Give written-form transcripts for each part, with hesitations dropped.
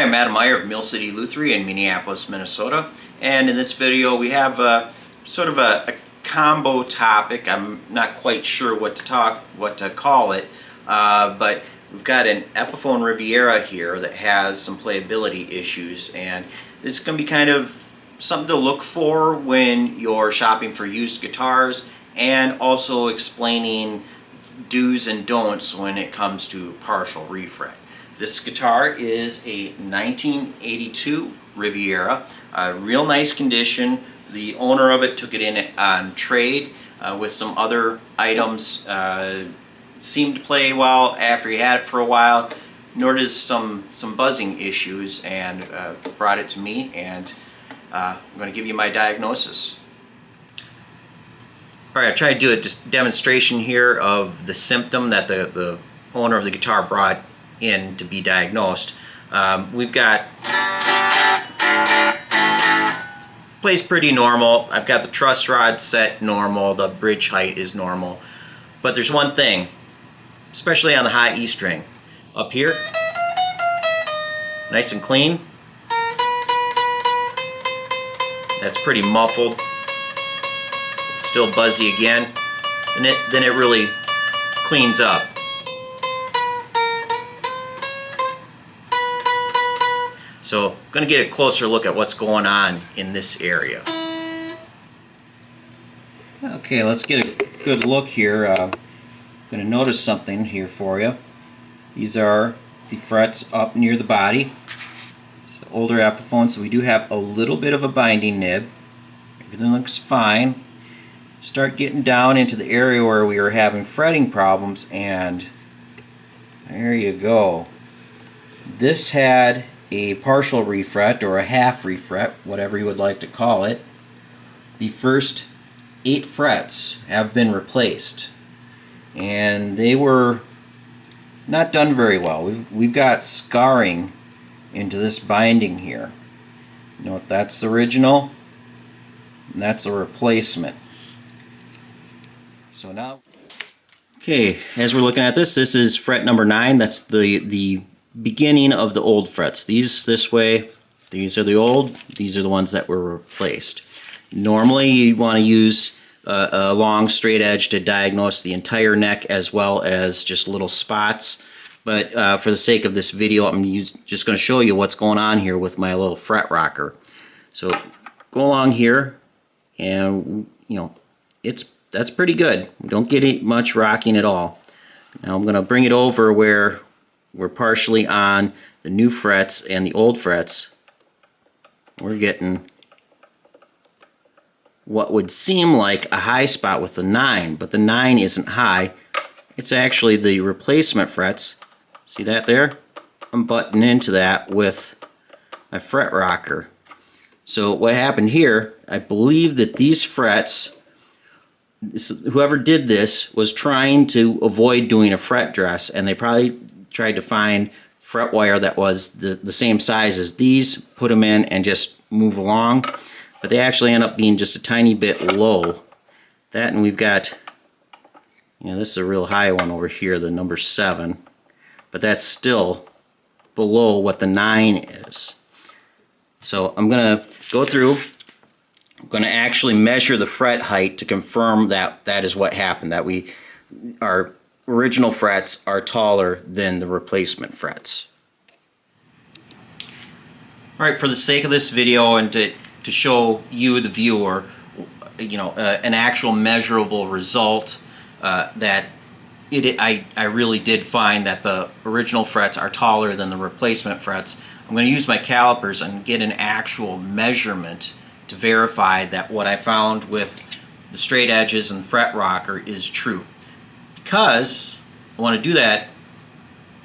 I'm Adam Meyer of Mill City Lutherie in Minneapolis, Minnesota, and in this video we have sort of a combo topic. I'm not quite sure what to call it, but we've got an Epiphone Riviera here that has some playability issues, and this is going to be kind of something to look for when you're shopping for used guitars, and also explaining do's and don'ts when it comes to partial refret. This guitar is a 1982 Riviera, real nice condition. The owner of it took it in on trade with some other items. Seemed to play well after he had it for a while, nor did some buzzing issues, and brought it to me, and I'm going to give you my diagnosis. Alright, I tried to do a demonstration here of the symptom that the owner of the guitar brought in to be diagnosed. We've got, plays pretty normal. I've got the truss rod set normal, the bridge height is normal, but there's one thing, especially on the high E string. Up here, nice and clean. That's pretty muffled. Still buzzy again, and then it really cleans up. So I'm going to get a closer look at what's going on in this area. Okay, let's get a good look here. I'm going to notice something here for you. These are the frets up near the body. It's an older Epiphone, so we do have a little bit of a binding nib. Everything looks fine. Start getting down into the area where we were having fretting problems, and there you go. This had a partial refret or a half refret, whatever you would like to call it. The first 8 frets have been replaced, and they were not done very well. We've got scarring into this binding here. Note that's the original, and that's the replacement. So now, okay, as we're looking at this is fret number 9. That's the beginning of the old frets. This way, these are the old, these are the ones that were replaced. Normally you want to use a long straight edge to diagnose the entire neck as well as just little spots, but for the sake of this video I'm just going to show you what's going on here with my little fret rocker. So go along here, and you know, that's pretty good. We don't get much rocking at all. Now I'm going to bring it over where we're partially on the new frets and the old frets. We're getting what would seem like a high spot with the 9, but the 9 isn't high. It's actually the replacement frets. See that there? I'm butting into that with my fret rocker. So what happened here, I believe that these frets, whoever did this was trying to avoid doing a fret dress, and they probably tried to find fret wire that was the same size as these, put them in, and just move along. But they actually end up being just a tiny bit low. That, and we've got, you know, this is a real high one over here, the number 7. But that's still below what the 9 is. So I'm going to go through. I'm going to actually measure the fret height to confirm that that is what happened, that our original frets are taller than the replacement frets. Alright, for the sake of this video and to show you, the viewer, you know, an actual measurable result, that I really did find that the original frets are taller than the replacement frets. I'm going to use my calipers and get an actual measurement to verify that what I found with the straight edges and fret rocker is true. Because I want to do that,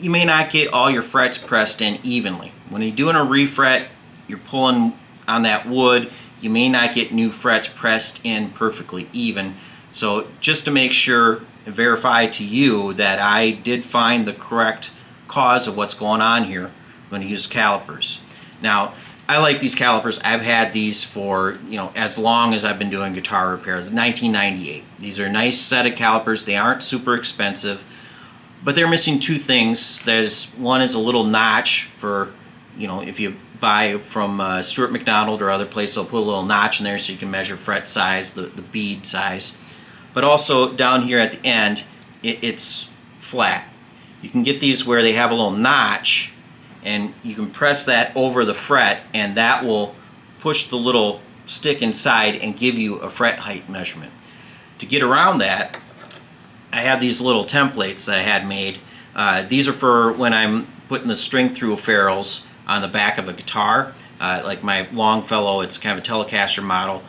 you may not get all your frets pressed in evenly. When you're doing a refret, you're pulling on that wood, you may not get new frets pressed in perfectly even. So just to make sure and verify to you that I did find the correct cause of what's going on here, I'm going to use calipers. Now, I like these calipers. I've had these for, you know, as long as I've been doing guitar repairs. 1998. These are a nice set of calipers. They aren't super expensive, but they're missing 2 things. One is a little notch for You know, if you buy from Stuart McDonald or other places, they'll put a little notch in there so you can measure fret size, the bead size. But also down here at the end, it's flat. You can get these where they have a little notch, and you can press that over the fret, and that will push the little stick inside and give you a fret height measurement. To get around that, I have these little templates that I had made. These are for when I'm putting the string through ferrules on the back of a guitar. Like my Longfellow, it's kind of a Telecaster model.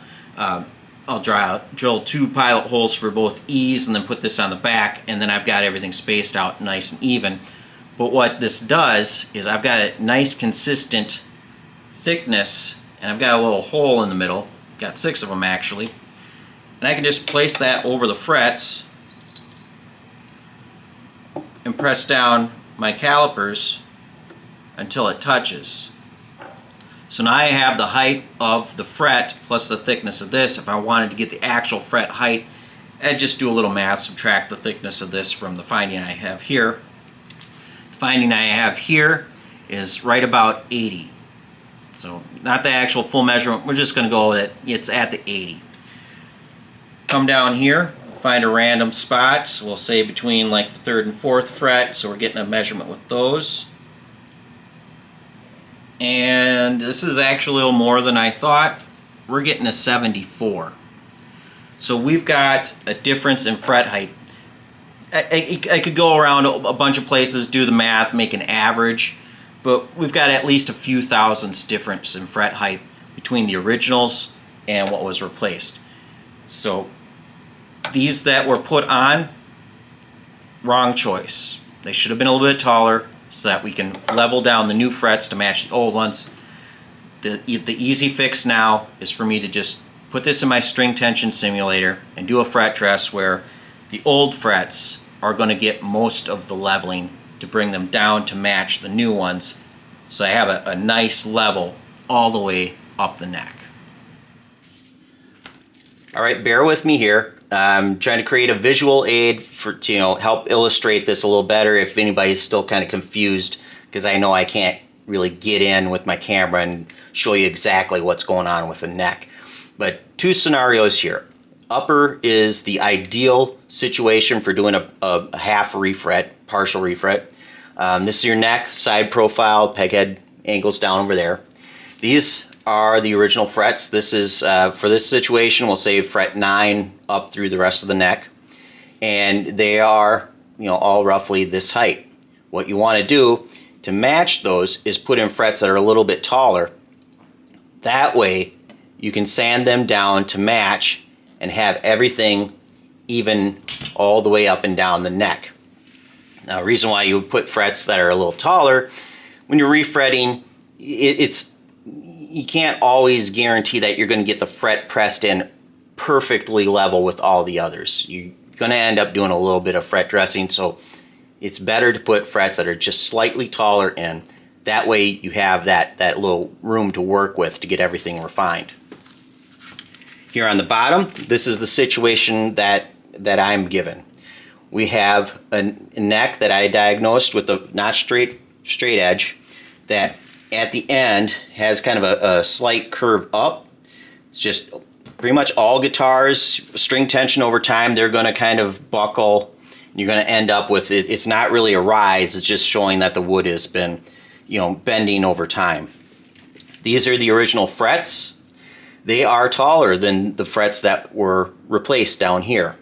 I'll drill 2 pilot holes for both E's and then put this on the back, and then I've got everything spaced out nice and even. But what this does is I've got a nice consistent thickness, and I've got a little hole in the middle. Got 6 of them actually. And I can just place that over the frets and press down my calipers until it touches. So now I have the height of the fret plus the thickness of this. If I wanted to get the actual fret height, I'd just do a little math, subtract the thickness of this from the finding I have here. The finding I have here is right about 80. So not the actual full measurement, we're just going to go that it's at the 80. Come down here, find a random spot. So we'll say between like the 3rd and 4th fret, so we're getting a measurement with those. And this is actually a little more than I thought. We're getting a 74. So we've got a difference in fret height. I could go around a bunch of places, do the math, make an average, but we've got at least a few thousandths difference in fret height between the originals and what was replaced. So these that were put on, wrong choice. They should have been a little bit taller so that we can level down the new frets to match the old ones. The easy fix now is for me to just put this in my string tension simulator and do a fret dress where the old frets are going to get most of the leveling to bring them down to match the new ones, so I have a nice level all the way up the neck. Alright, bear with me here. I'm trying to create a visual aid to help illustrate this a little better if anybody's still kind of confused, because I know I can't really get in with my camera and show you exactly what's going on with the neck. But 2 scenarios here. Upper is the ideal situation for doing a half refret, partial refret. This is your neck, side profile, peg head angles down over there. These are the original frets. This is, for this situation, we'll say fret 9 up through the rest of the neck. And they are, all roughly this height. What you want to do to match those is put in frets that are a little bit taller. That way, you can sand them down to match and have everything even all the way up and down the neck. Now, the reason why you would put frets that are a little taller, when you're refretting, you can't always guarantee that you're going to get the fret pressed in perfectly level with all the others. You're going to end up doing a little bit of fret dressing, so it's better to put frets that are just slightly taller in. That way you have that little room to work with to get everything refined. Here on the bottom, this is the situation that I'm given. We have a neck that I diagnosed with a not straight edge that at the end has kind of a slight curve up. It's just pretty much all guitars, string tension over time, they're going to kind of buckle. You're going to end up with it. It's not really a rise, it's just showing that the wood has been, bending over time. These are the original frets. They are taller than the frets that were replaced down here.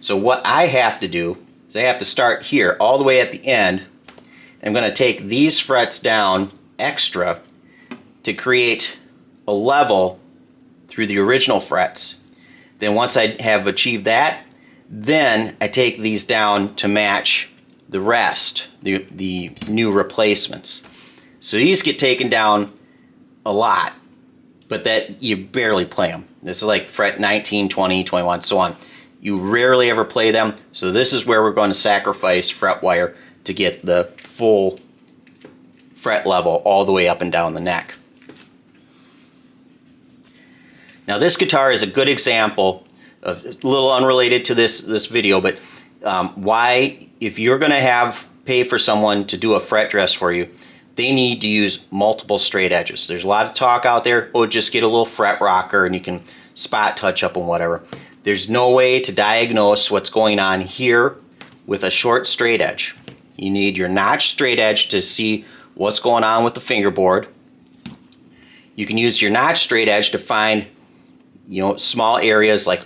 So what I have to do is I have to start here all the way at the end. I'm going to take these frets down extra to create a level through the original frets. Then once I have achieved that, then I take these down to match the rest, the new replacements. So these get taken down a lot, but that you barely play them. This is like fret 19, 20, 21, so on. You rarely ever play them, so this is where we're going to sacrifice fret wire to get the full fret level all the way up and down the neck. Now this guitar is a good example of, a little unrelated to this video, but why, if you're going to pay for someone to do a fret dress for you, they need to use multiple straight edges. There's a lot of talk out there, oh, just get a little fret rocker and you can spot touch up and whatever. There's no way to diagnose what's going on here with a short straight edge. You need your notch straight edge to see what's going on with the fingerboard. You can use your notch straight edge to find, you know, small areas like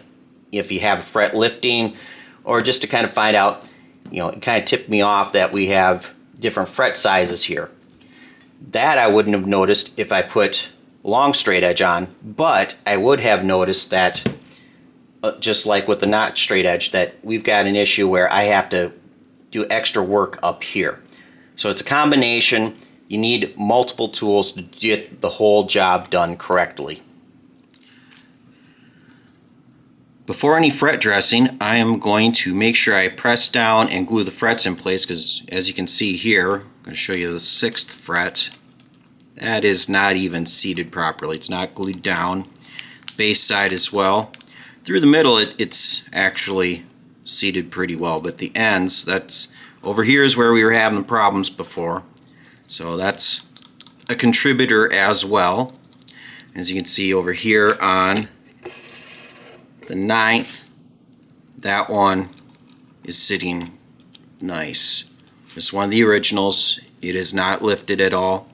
if you have a fret lifting, or just to kind of find out, you know, it kind of tipped me off that we have different fret sizes here. That I wouldn't have noticed if I put long straight edge on, but I would have noticed that just like with the notch straight edge, that we've got an issue where I have to do extra work up here. So it's a combination. You need multiple tools to get the whole job done correctly. Before any fret dressing, I am going to make sure I press down and glue the frets in place, because as you can see here, I'm going to show you the 6th fret. That is not even seated properly. It's not glued down. Bass side as well. Through the middle, it's actually seated pretty well, but the ends, that's over here is where we were having the problems before. So that's a contributor as well. As you can see over here on the 9th, that one is sitting nice. This is one of the originals. It is not lifted at all.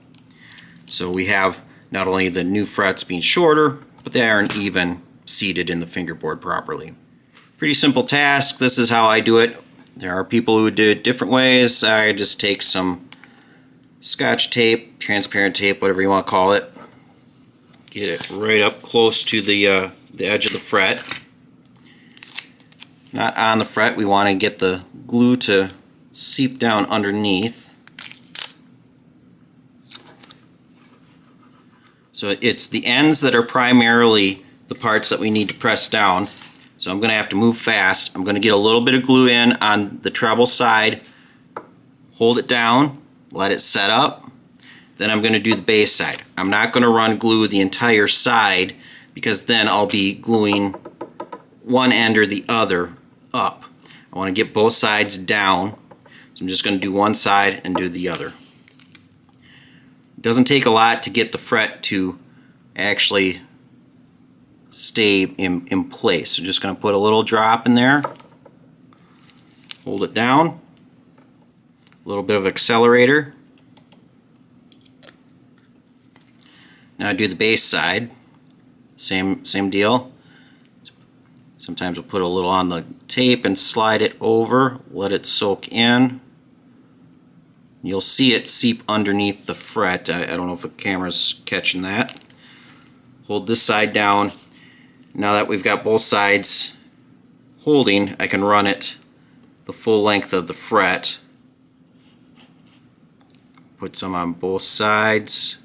So we have not only the new frets being shorter, but they aren't even seated in the fingerboard properly. Pretty simple task. This is how I do it. There are people who do it different ways. I just take some Scotch tape, transparent tape, whatever you want to call it. Get it right up close to the edge of the fret. Not on the fret. We want to get the glue to seep down underneath. So it's the ends that are primarily the parts that we need to press down. So I'm going to have to move fast. I'm going to get a little bit of glue in on the treble side, hold it down, let it set up. Then I'm going to do the bass side. I'm not going to run glue the entire side, because then I'll be gluing one end or the other up. I want to get both sides down. So I'm just going to do one side and do the other. It doesn't take a lot to get the fret to actually stay in place. So just going to put a little drop in there, hold it down, a little bit of accelerator. Now I do the bass side, same deal. Sometimes we'll put a little on the tape and slide it over, let it soak in. You'll see it seep underneath the fret. I don't know if the camera's catching that. Hold this side down. Now that we've got both sides holding, I can run it the full length of the fret. Put some on both sides.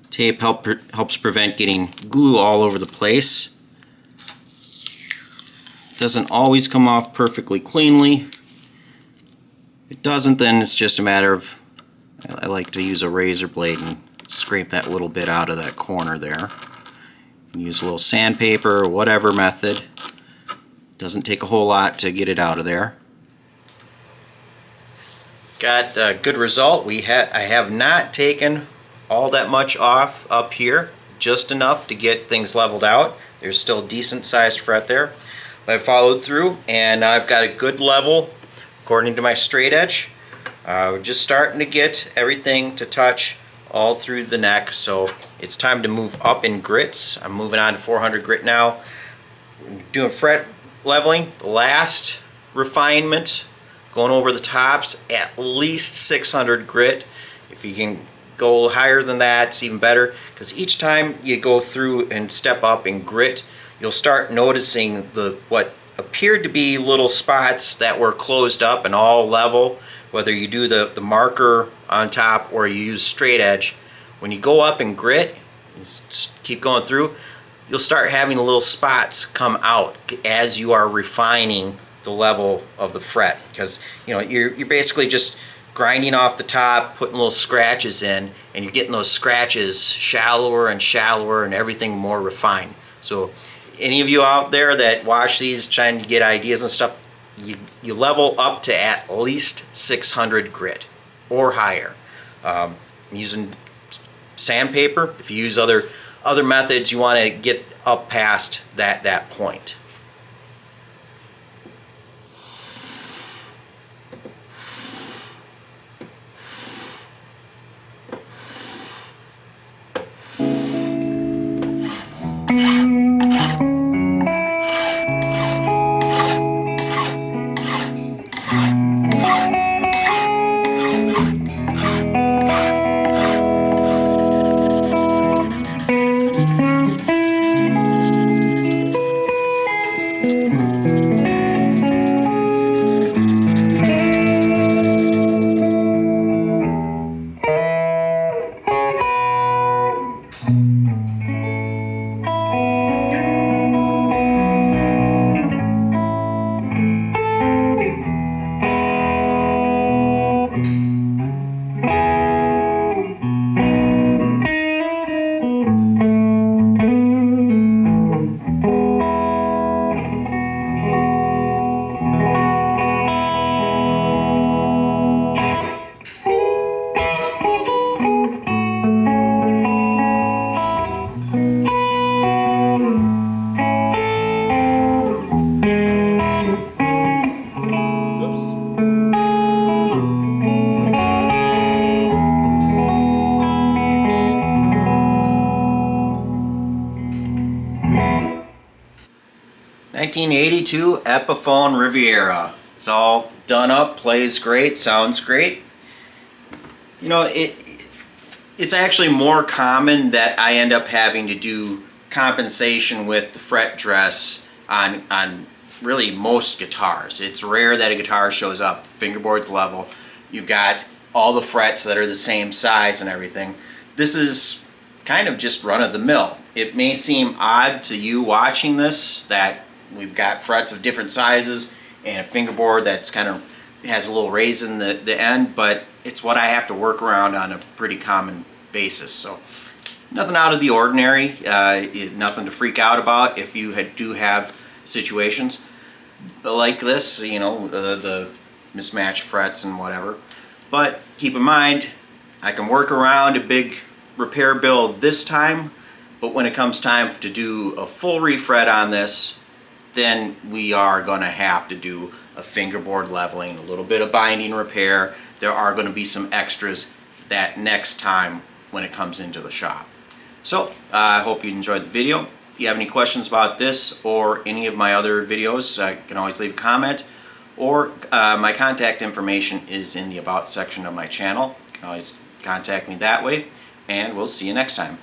Tape helps prevent getting glue all over the place. Doesn't always come off perfectly cleanly. If it doesn't, then it's just a matter of, I like to use a razor blade and scrape that little bit out of that corner there. You can use a little sandpaper or whatever method. Doesn't take a whole lot to get it out of there. Got a good result. I have not taken all that much off up here, just enough to get things leveled out. There's still a decent sized fret there. But I followed through, and I've got a good level according to my straight edge. We're just starting to get everything to touch all through the neck, so it's time to move up in grits. I'm moving on to 400 grit now. Doing fret leveling, the last refinement, going over the tops, at least 600 grit. If you can go higher than that, it's even better, because each time you go through and step up in grit, you'll start noticing what appeared to be little spots that were closed up and all level, whether you do the marker on top or you use straight edge. When you go up in grit, keep going through, you'll start having little spots come out as you are refining the level of the fret, because you're basically just grinding off the top, putting little scratches in, and you're getting those scratches shallower and shallower and everything more refined. So any of you out there that watch these trying to get ideas and stuff, you level up to at least 600 grit or higher. I'm using sandpaper. If you use other methods, you want to get up past that point. Oops. 1982 Epiphone Riviera. It's all done up, plays great, sounds great. You know, it's actually more common that I end up having to do compensation with the fret dress on really most guitars. It's rare that a guitar shows up fingerboard level. You've got all the frets that are the same size and everything. This is kind of just run of the mill. It may seem odd to you watching this that we've got frets of different sizes and a fingerboard that's kind of has a little raise in the end, but it's what I have to work around on a pretty common basis. So nothing out of the ordinary, nothing to freak out about if you do have situations like this, you know, the mismatched frets and whatever. But keep in mind, I can work around a big repair bill this time, but when it comes time to do a full refret on this, then we are going to have to do a fingerboard leveling, a little bit of binding repair. There are going to be some extras that next time when it comes into the shop. So I hope you enjoyed the video. If you have any questions about this or any of my other videos, you can always leave a comment, or my contact information is in the About section of my channel. You can always contact me that way, and we'll see you next time.